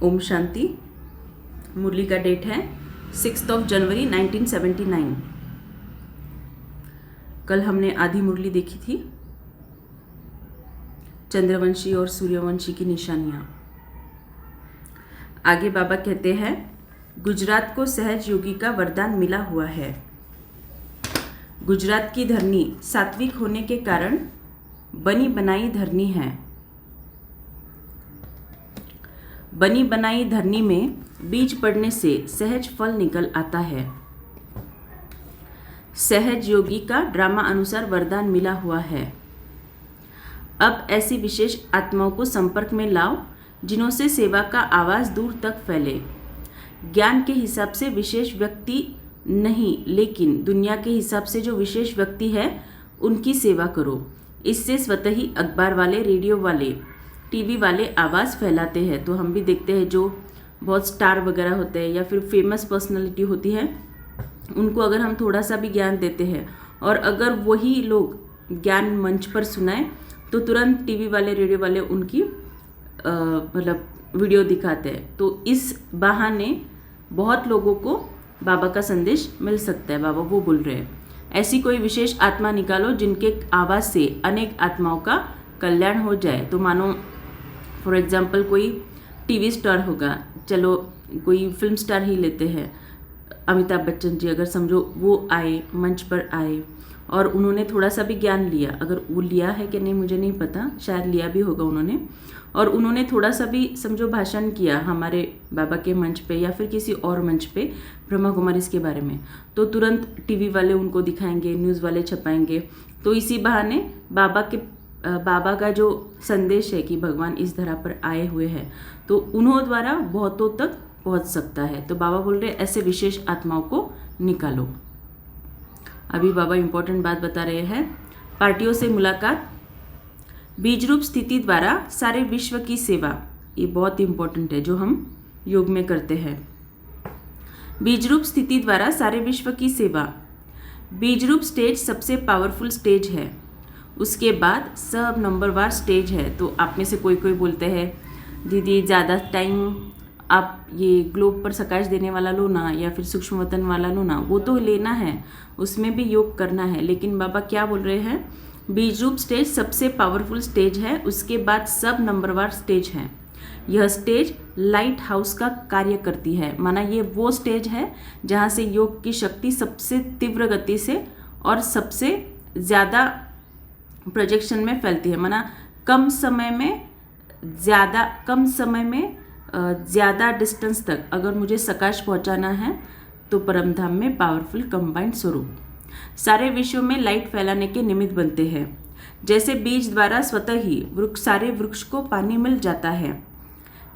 ओम शांति। मुरली का डेट है 6 जनवरी 1979। कल हमने आधी मुरली देखी थी, चंद्रवंशी और सूर्यवंशी की निशानियाँ। आगे बाबा कहते हैं, गुजरात को सहज योगी का वरदान मिला हुआ है। गुजरात की धरनी सात्विक होने के कारण बनी बनाई धरनी है। बनी बनाई धरनी में बीज पड़ने से सहज फल निकल आता है। सहज योगी का ड्रामा अनुसार वरदान मिला हुआ है। अब ऐसी विशेष आत्माओं को संपर्क में लाओ जिन्हों से सेवा का आवाज दूर तक फैले। ज्ञान के हिसाब से विशेष व्यक्ति नहीं, लेकिन दुनिया के हिसाब से जो विशेष व्यक्ति है उनकी सेवा करो। इससे स्वतः ही अखबार वाले, रेडियो वाले, टीवी वाले आवाज़ फैलाते हैं। तो हम भी देखते हैं जो बहुत स्टार वगैरह होते हैं या फिर फेमस पर्सनालिटी होती है, उनको अगर हम थोड़ा सा भी ज्ञान देते हैं और अगर वही लोग ज्ञान मंच पर सुनाए तो तुरंत टीवी वाले, रेडियो वाले उनकी मतलब वीडियो दिखाते हैं। तो इस बहाने बहुत लोगों को बाबा का संदेश मिल सकता है। बाबा वो बोल रहे हैं, ऐसी कोई विशेष आत्मा निकालो जिनके आवाज़ से अनेक आत्माओं का कल्याण हो जाए। तो मानो फॉर एग्जाम्पल कोई टीवी स्टार होगा, चलो कोई फिल्म स्टार ही लेते हैं, अमिताभ बच्चन जी, अगर समझो वो आए, मंच पर आए और उन्होंने थोड़ा सा भी ज्ञान लिया, अगर वो लिया है कि नहीं मुझे नहीं पता, शायद लिया भी होगा उन्होंने, और उन्होंने थोड़ा सा भी समझो भाषण किया हमारे बाबा के मंच पे या फिर किसी और मंच पे ब्रह्मा कुमारीज के बारे में, तो तुरंत टीवी वाले उनको दिखाएंगे, न्यूज़ वाले छपाएंगे। तो इसी बहाने बाबा का जो संदेश है कि भगवान इस धरा पर आए हुए हैं तो उन्हों द्वारा बहुतों तक पहुंच सकता है। तो बाबा बोल रहे ऐसे विशेष आत्माओं को निकालो। अभी बाबा इंपॉर्टेंट बात बता रहे हैं, पार्टियों से मुलाकात, बीज रूप स्थिति द्वारा सारे विश्व की सेवा। ये बहुत इंपॉर्टेंट है जो हम योग में करते हैं। बीज रूप स्थिति द्वारा सारे विश्व की सेवा। बीज रूप स्टेज सबसे पावरफुल स्टेज है, उसके बाद सब नंबरवार स्टेज है। तो आप में से कोई बोलते हैं, दीदी ज़्यादा टाइम आप ये ग्लोब पर प्रकाश देने वाला लो ना, या फिर सूक्ष्म वतन वाला लो ना, वो तो लेना है, उसमें भी योग करना है। लेकिन बाबा क्या बोल रहे हैं, बीज रूप स्टेज सबसे पावरफुल स्टेज है, उसके बाद सब नंबरवार स्टेज है। यह स्टेज लाइट हाउस का कार्य करती है, माना ये वो स्टेज है जहाँ से योग की शक्ति सबसे तीव्र गति से और सबसे ज़्यादा प्रोजेक्शन में फैलती है। माना कम समय में ज़्यादा डिस्टेंस तक अगर मुझे प्रकाश पहुंचाना है तो परमधाम में पावरफुल कंबाइंड स्वरूप सारे विश्व में लाइट फैलाने के निमित्त बनते हैं। जैसे बीज द्वारा स्वतः ही सारे वृक्ष को पानी मिल जाता है,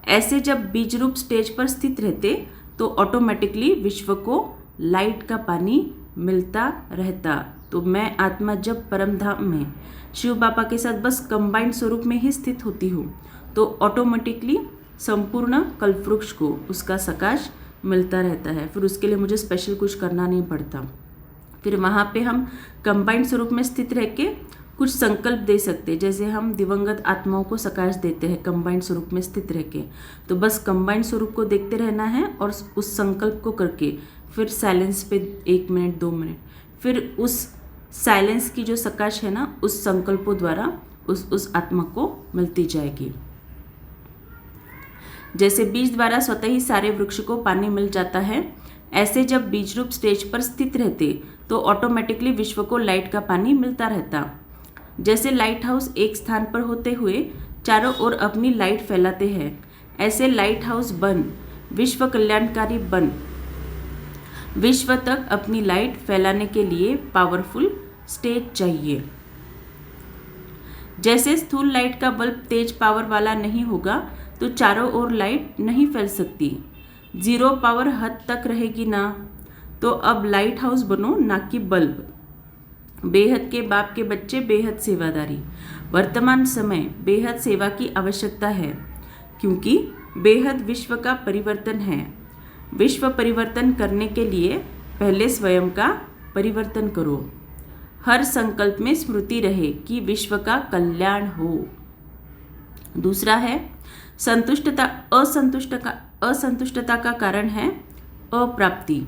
ऐसे जब बीज रूप स्टेज पर स्थित रहते तो ऑटोमेटिकली विश्व को लाइट का पानी मिलता रहता। तो मैं आत्मा जब परमधाम में शिव बाबा के साथ बस कंबाइंड स्वरूप में ही स्थित होती हूँ तो ऑटोमेटिकली संपूर्ण कल्पवृक्ष को उसका प्रकाश मिलता रहता है। फिर उसके लिए मुझे स्पेशल कुछ करना नहीं पड़ता। फिर वहाँ पे हम कंबाइंड स्वरूप में स्थित रह के कुछ संकल्प दे सकते हैं, जैसे हम दिवंगत आत्माओं को प्रकाश देते हैं कंबाइंड स्वरूप में स्थित रह के। तो बस कंबाइंड स्वरूप को देखते रहना है और उस संकल्प को करके फिर साइलेंस पे 1 मिनट 2 मिनट, फिर उस साइलेंस की जो प्रकाश है ना, उस संकल्पों द्वारा उस आत्मा को मिलती जाएगी। जैसे बीज द्वारा स्वतः ही सारे वृक्ष को पानी मिल जाता है, ऐसे जब बीज रूप स्टेज पर स्थित रहते तो ऑटोमेटिकली विश्व को लाइट का पानी मिलता रहता। जैसे लाइट हाउस एक स्थान पर होते हुए चारों ओर अपनी लाइट फैलाते हैं, ऐसे लाइट हाउस बन, विश्व कल्याणकारी बन, विश्व तक अपनी लाइट फैलाने के लिए पावरफुल स्टेज चाहिए। जैसे स्थूल लाइट का बल्ब तेज पावर वाला नहीं होगा तो चारों ओर लाइट नहीं फैल सकती, 0 पावर हद तक रहेगी ना। तो अब लाइट हाउस बनो, ना कि बल्ब। बेहद के बाप के बच्चे बेहद सेवादारी। वर्तमान समय बेहद सेवा की आवश्यकता है, क्योंकि बेहद विश्व का परिवर्तन है। विश्व परिवर्तन करने के लिए पहले स्वयं का परिवर्तन करो। हर संकल्प में स्मृति रहे कि विश्व का कल्याण हो। दूसरा है असंतुष्टता का कारण है अप्राप्ति।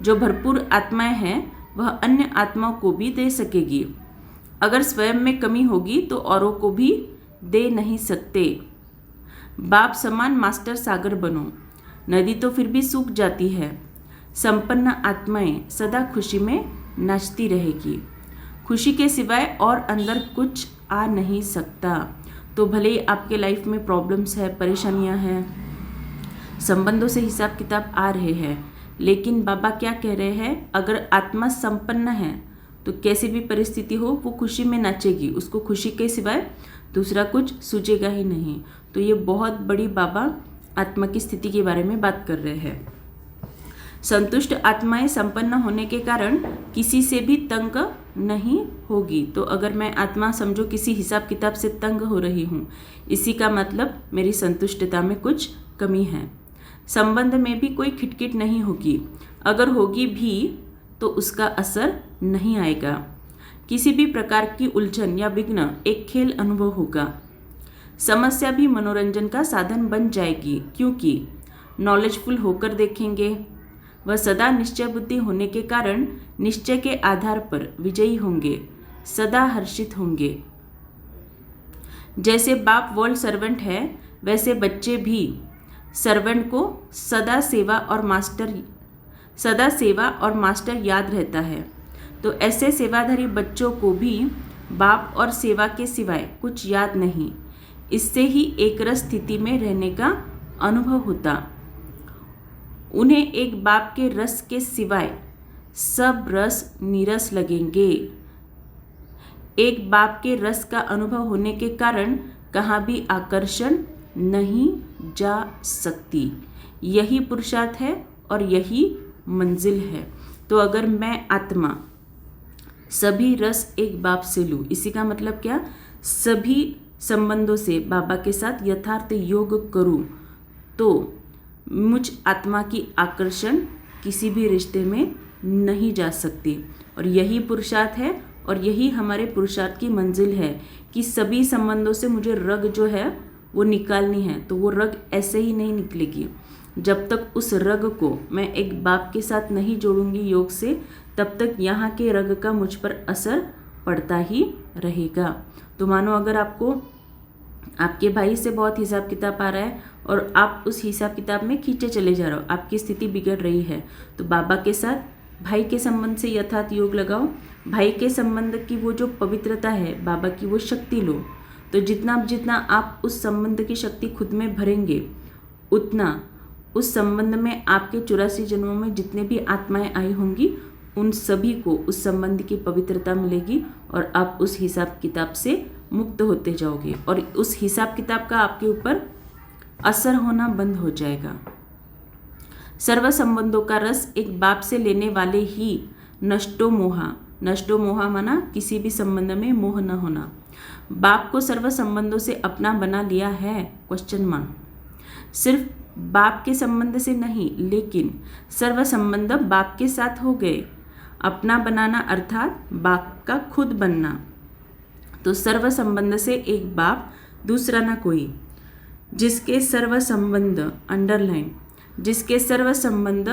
जो भरपूर आत्माएं हैं वह अन्य आत्माओं को भी दे सकेगी। अगर स्वयं में कमी होगी तो औरों को भी दे नहीं सकते। बाप समान मास्टर सागर बनो, नदी तो फिर भी सूख जाती है। संपन्न आत्माएं सदा खुशी में नाचती रहेगी। खुशी के सिवाय और अंदर कुछ आ नहीं सकता। तो भले ही आपके लाइफ में प्रॉब्लम्स है, परेशानियां हैं, संबंधों से हिसाब किताब आ रहे हैं, लेकिन बाबा क्या कह रहे हैं, अगर आत्मा संपन्न है तो कैसी भी परिस्थिति हो वो खुशी में नाचेगी। उसको खुशी के सिवाय दूसरा कुछ सूझेगा ही नहीं। तो ये बहुत बड़ी बाबा आत्मा की स्थिति के बारे में बात कर रहे हैं। संतुष्ट आत्माएं संपन्न होने के कारण किसी से भी तंग नहीं होगी। तो अगर मैं आत्मा समझो किसी हिसाब किताब से तंग हो रही हूँ, इसी का मतलब मेरी संतुष्टता में कुछ कमी है। संबंध में भी कोई खिटखिट नहीं होगी। अगर होगी भी तो उसका असर नहीं आएगा। किसी भी प्रकार की उलझन या विघ्न एक खेल अनुभव होगा। समस्या भी मनोरंजन का साधन बन जाएगी, क्योंकि नॉलेजफुल होकर देखेंगे। वह सदा निश्चय बुद्धि होने के कारण निश्चय के आधार पर विजयी होंगे, सदा हर्षित होंगे। जैसे बाप वर्ल्ड सर्वेंट है, वैसे बच्चे भी सर्वेंट को सदा सेवा और मास्टर याद रहता है। तो ऐसे सेवाधारी बच्चों को भी बाप और सेवा के सिवाय कुछ याद नहीं। इससे ही एक रस स्थिति में रहने का अनुभव होता। उन्हें एक बाप के रस के सिवाय सब रस नीरस लगेंगे। एक बाप के रस का अनुभव होने के कारण कहाँ भी आकर्षण नहीं जा सकती। यही पुरुषार्थ है और यही मंजिल है। तो अगर मैं आत्मा सभी रस एक बाप से लूँ, इसी का मतलब क्या, सभी संबंधों से बाबा के साथ यथार्थ योग करूँ, तो मुझ आत्मा की आकर्षण किसी भी रिश्ते में नहीं जा सकती। और यही पुरुषार्थ है और यही हमारे पुरुषार्थ की मंजिल है कि सभी संबंधों से मुझे रग जो है वो निकालनी है। तो वो रग ऐसे ही नहीं निकलेगी। जब तक उस रग को मैं एक बाप के साथ नहीं जोड़ूंगी योग से, तब तक यहाँ के रग का मुझ पर असर पड़ता ही रहेगा। तो मानो अगर आपको आपके भाई से बहुत हिसाब किताब आ रहा है और आप उस हिसाब किताब में खींचे चले जा रहे हो, आपकी स्थिति बिगड़ रही है, तो बाबा के साथ भाई के संबंध से यथार्थ योग लगाओ। भाई के संबंध की वो जो पवित्रता है, बाबा की वो शक्ति लो। तो जितना आप उस संबंध की शक्ति खुद में भरेंगे, उतना उस संबंध में आपके 84 जन्मों में जितने भी आत्माएं आई होंगी, उन सभी को उस संबंध की पवित्रता मिलेगी और आप उस हिसाब किताब से मुक्त होते जाओगे और उस हिसाब किताब का आपके ऊपर असर होना बंद हो जाएगा। सर्व संबंधों का रस एक बाप से लेने वाले ही नष्टो मोहा माना किसी भी संबंध में मोह न होना। बाप को सर्व संबंधों से अपना बना लिया है, क्वेश्चन मार्क। सिर्फ बाप के संबंध से नहीं, लेकिन सर्व संबंध बाप के साथ हो गए। अपना बनाना अर्थात बाप का खुद बनना। तो सर्व संबंध से एक बाप, दूसरा ना कोई। जिसके सर्व संबंध अंडरलाइन, जिसके सर्व संबंध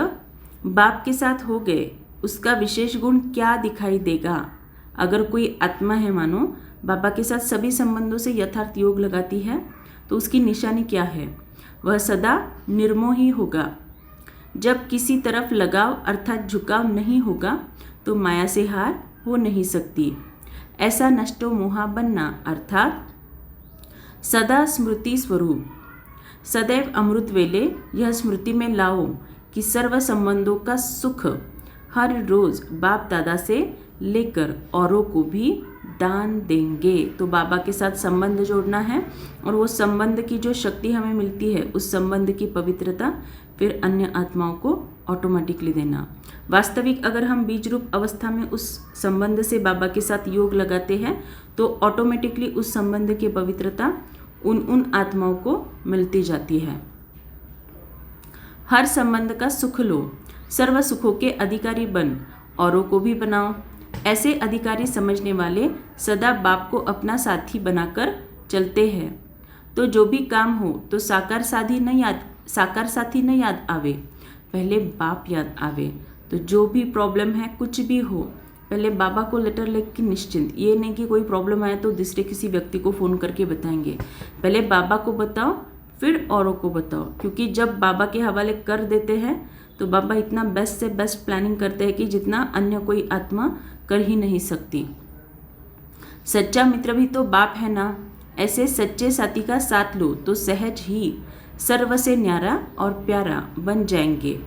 बाप के साथ हो गए, उसका विशेष गुण क्या दिखाई देगा। अगर कोई आत्मा है, मानो बाबा के साथ सभी संबंधों से यथार्थ योग लगाती है, तो उसकी निशानी क्या है, वह सदा निर्मोही होगा। जब किसी तरफ लगाव अर्थात झुकाव नहीं होगा तो माया से हार हो नहीं सकती। ऐसा नष्टो मोहा बनना अर्थात सदा स्मृति स्वरूप, सदैव अमृत वेले यह स्मृति में लाओ कि सर्व संबंधों का सुख हर रोज बाप दादा से लेकर औरों को भी दान देंगे। तो बाबा के साथ संबंध जोड़ना है और वो संबंध की जो शक्ति हमें मिलती है, उस संबंध की पवित्रता फिर अन्य आत्माओं को ऑटोमेटिकली देना। वास्तविक अगर हम बीज रूप अवस्था में उस संबंध से बाबा के साथ योग लगाते हैं तो ऑटोमेटिकली उस संबंध की पवित्रता उन आत्माओं को मिलती जाती है। हर संबंध का सुख लो, सर्व सुखों के अधिकारी बन, औरों को भी बनाओ। ऐसे अधिकारी समझने वाले सदा बाप को अपना साथी बनाकर चलते हैं। तो जो भी काम हो तो साकार साथी न याद आवे, पहले बाप याद आवे। तो जो भी प्रॉब्लम है, कुछ भी हो, पहले बाबा को लेटर लिख के निश्चिंत, ये नहीं कि कोई प्रॉब्लम आए तो दूसरे किसी व्यक्ति को फ़ोन करके बताएंगे। पहले बाबा को बताओ, फिर औरों को बताओ, क्योंकि जब बाबा के हवाले कर देते हैं तो बाबा इतना बेस्ट से बेस्ट प्लानिंग करते हैं कि जितना अन्य कोई आत्मा कर ही नहीं सकती। सच्चा मित्र भी तो बाप है ना। ऐसे सच्चे साथी का साथ लो तो सहज ही सर्व से न्यारा और प्यारा बन जाएंगे।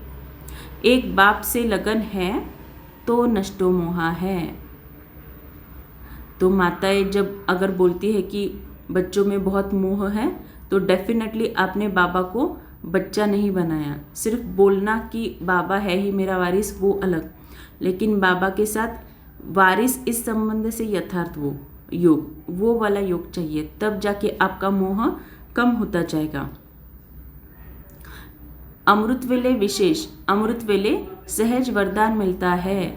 एक बाप से लगन है तो नष्टो मोहा है। तो माताएं जब अगर बोलती है कि बच्चों में बहुत मोह है, तो डेफिनेटली आपने बाबा को बच्चा नहीं बनाया। सिर्फ बोलना कि बाबा है ही मेरा वारिस, वो अलग, लेकिन बाबा के साथ वारिस इस संबंध से यथार्थ वो वाला योग चाहिए, तब जाके आपका मोह कम होता जाएगा। अमृत वेले विशेष, अमृत वेले सहज वरदान मिलता है।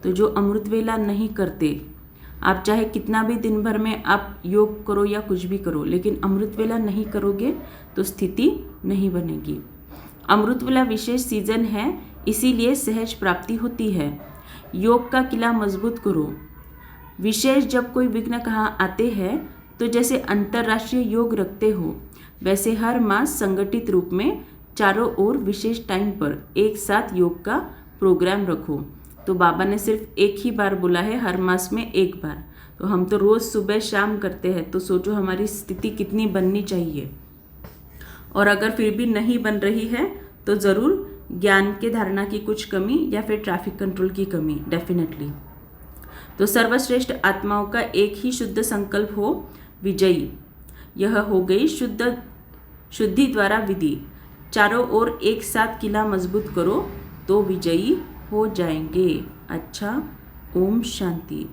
तो जो अमृत वेला नहीं करते, आप चाहे कितना भी दिन भर में आप योग करो या कुछ भी करो, लेकिन अमृत वेला नहीं करोगे तो स्थिति नहीं बनेगी। अमृत वेला विशेष सीजन है, इसीलिए सहज प्राप्ति होती है। योग का किला मजबूत करो। विशेष जब कोई विघ्न कहाँ आते हैं, तो जैसे अंतर्राष्ट्रीय योग रखते हो, वैसे हर मास संगठित रूप में चारों ओर विशेष टाइम पर एक साथ योग का प्रोग्राम रखो। तो बाबा ने सिर्फ एक ही बार बोला है, हर मास में एक बार, तो हम तो रोज़ सुबह शाम करते हैं, तो सोचो हमारी स्थिति कितनी बननी चाहिए। और अगर फिर भी नहीं बन रही है तो ज़रूर ज्ञान के धारणा की कुछ कमी या फिर ट्रैफिक कंट्रोल की कमी, डेफिनेटली। तो सर्वश्रेष्ठ आत्माओं का एक ही शुद्ध संकल्प हो, विजयी। यह हो गई शुद्धि द्वारा विधि। चारों ओर एक साथ किला मजबूत करो तो विजयी हो जाएंगे। अच्छा, ओम शांति।